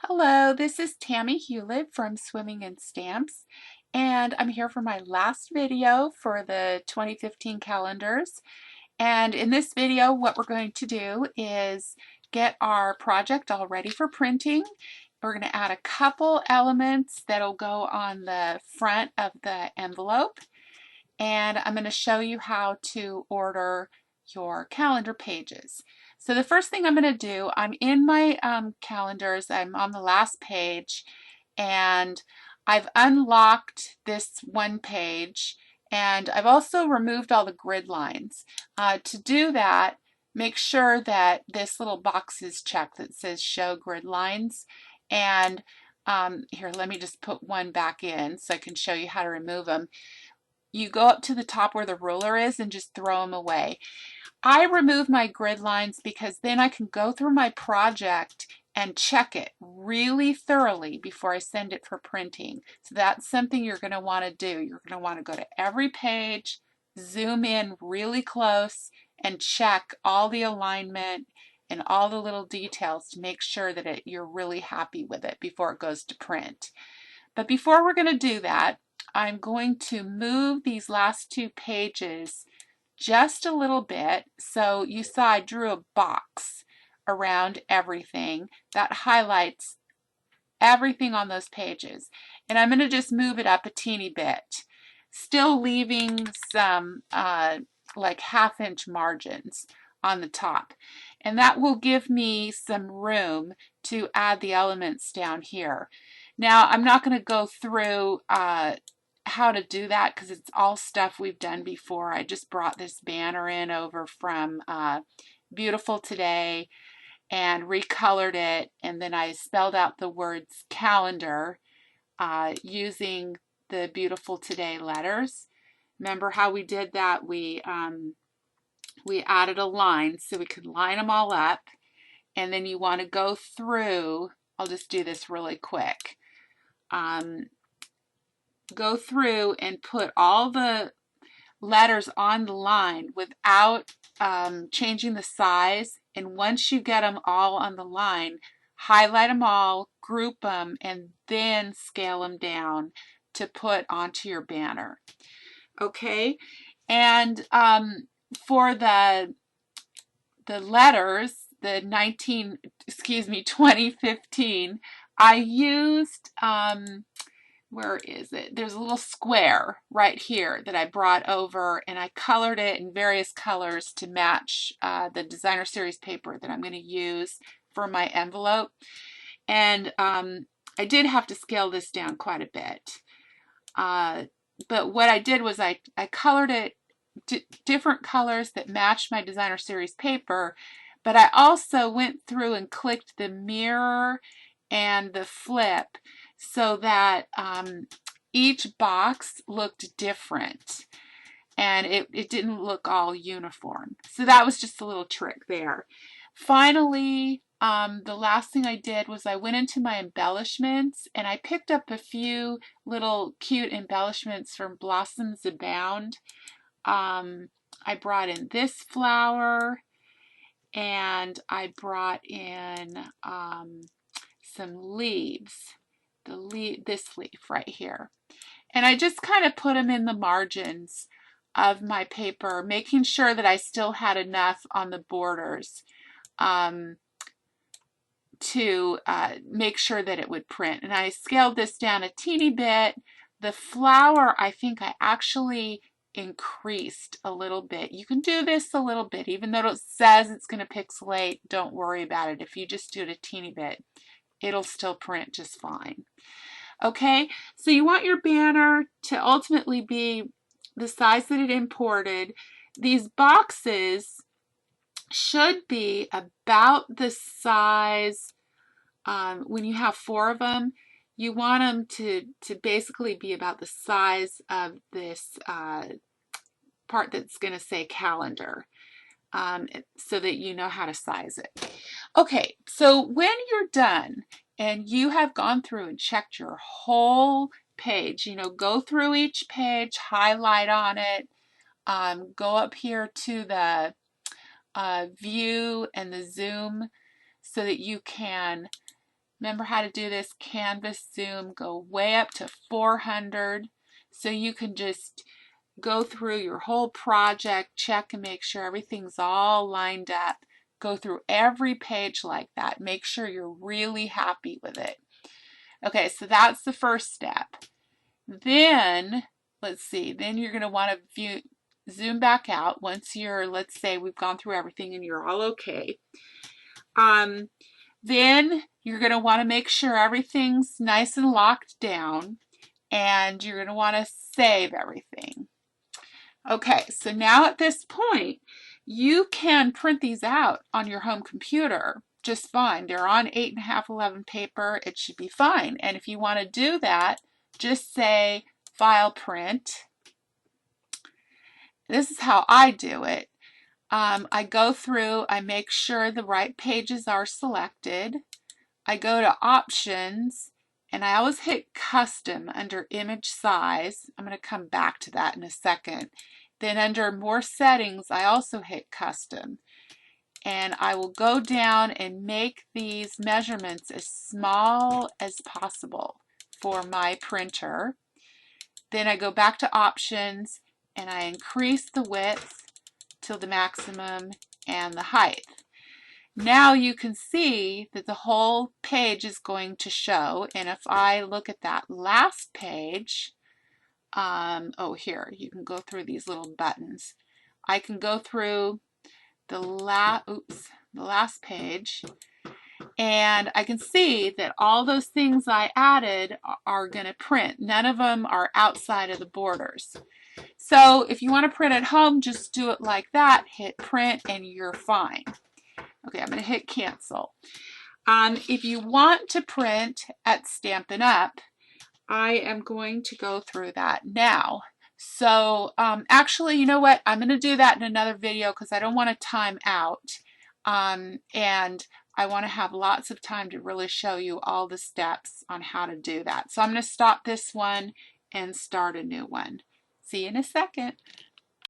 Hello, this is Tammy Hewlett from Swimming and Stamps, and I'm here for my last video for the 2015 calendars. And in this video, what we're going to do is get our project all ready for printing. We're going to add a couple elements that'll go on the front of the envelope, and I'm going to show you how to order your calendar pages. So the first thing I'm going to do, I'm in my calendars, I'm on the last page, and I've unlocked this one page, and I've also removed all the grid lines. To do that, make sure that this little box is checked that says show grid lines, and here, let me just put one back in so I can show you how to remove them. You go up to the top where the ruler is and just throw them away. I remove my grid lines because then I can go through my project and check it really thoroughly before I send it for printing. So that's something you're going to want to do. You're going to want to go to every page, zoom in really close, and check all the alignment and all the little details to make sure that you're really happy with it before it goes to print. But before we're going to do that, I'm going to move these last two pages just a little bit. So you saw I drew a box around everything that highlights everything on those pages. And I'm going to just move it up a teeny bit, still leaving some like 1/2 inch margins on the top. And that will give me some room to add the elements down here. Now, I'm not going to go through how to do that because it's all stuff we've done before. I just brought this banner in over from Beautiful Today and recolored it, and then I spelled out the words calendar using the Beautiful Today letters. Remember how we did that? We added a line so we could line them all up, and then you want to go through. I'll just do this really quick. Go through and put all the letters on the line without changing the size, and once you get them all on the line, highlight them all, group them, and then scale them down to put onto your banner. Okay, and for the letters, the 2015, I used where is it? There's a little square right here that I brought over, and I colored it in various colors to match the designer series paper that I'm going to use for my envelope. And I did have to scale this down quite a bit. But what I did was I colored it different colors that matched my designer series paper, but I also went through and clicked the mirror and the flip so that each box looked different and it didn't look all uniform. So that was just a little trick there. Finally, the last thing I did was I went into my embellishments and I picked up a few little cute embellishments from Blossoms Abound. I brought in this flower, and I brought in some leaves, this leaf right here. And I just kind of put them in the margins of my paper, making sure that I still had enough on the borders to make sure that it would print. And I scaled this down a teeny bit. The flower, I think I actually increased a little bit. You can do this a little bit, even though it says it's going to pixelate. Don't worry about it. If you just do it a teeny bit, it'll still print just fine. Okay, so you want your banner to ultimately be the size that it imported. These boxes should be about the size, when you have 4 of them, you want them to basically be about the size of this part that's going to say calendar, so that you know how to size it. Okay, so when you're done and you have gone through and checked your whole page, go through each page, highlight on it, go up here to the view and the zoom so that you can Remember how to do this. Canvas zoom, go way up to 400 so you can just go through your whole project, check and make sure everything's all lined up. Go through every page like that. Make sure you're really happy with it. Okay, so that's the first step. Then, let's see, then you're going to want to zoom back out once you're, let's say we've gone through everything and you're all okay. Then you're going to want to make sure everything's nice and locked down, and you're going to want to save everything. Okay, so now at this point, you can print these out on your home computer just fine. They're on 8.5/11 paper. It should be fine. And if you want to do that, just say File Print. This is how I do it. I go through, I make sure the right pages are selected. I go to Options, and I always hit Custom under Image Size. I'm going to come back to that in a second. Then under More Settings, I also hit Custom. And I will go down and make these measurements as small as possible for my printer. Then I go back to Options, and I increase the width till the maximum and the height. Now you can see that the whole page is going to show, and if I look at that last page, oh here, you can go through these little buttons. I can go through the last page, and I can see that all those things I added are going to print. None of them are outside of the borders. So if you want to print at home, just do it like that, hit print, and you're fine. Okay, I'm going to hit cancel. If you want to print at Stampin' Up, I am going to go through that now. So actually, you know what? I'm going to do that in another video because I don't want to time out. And I want to have lots of time to really show you all the steps on how to do that. So I'm going to stop this one and start a new one. See you in a second.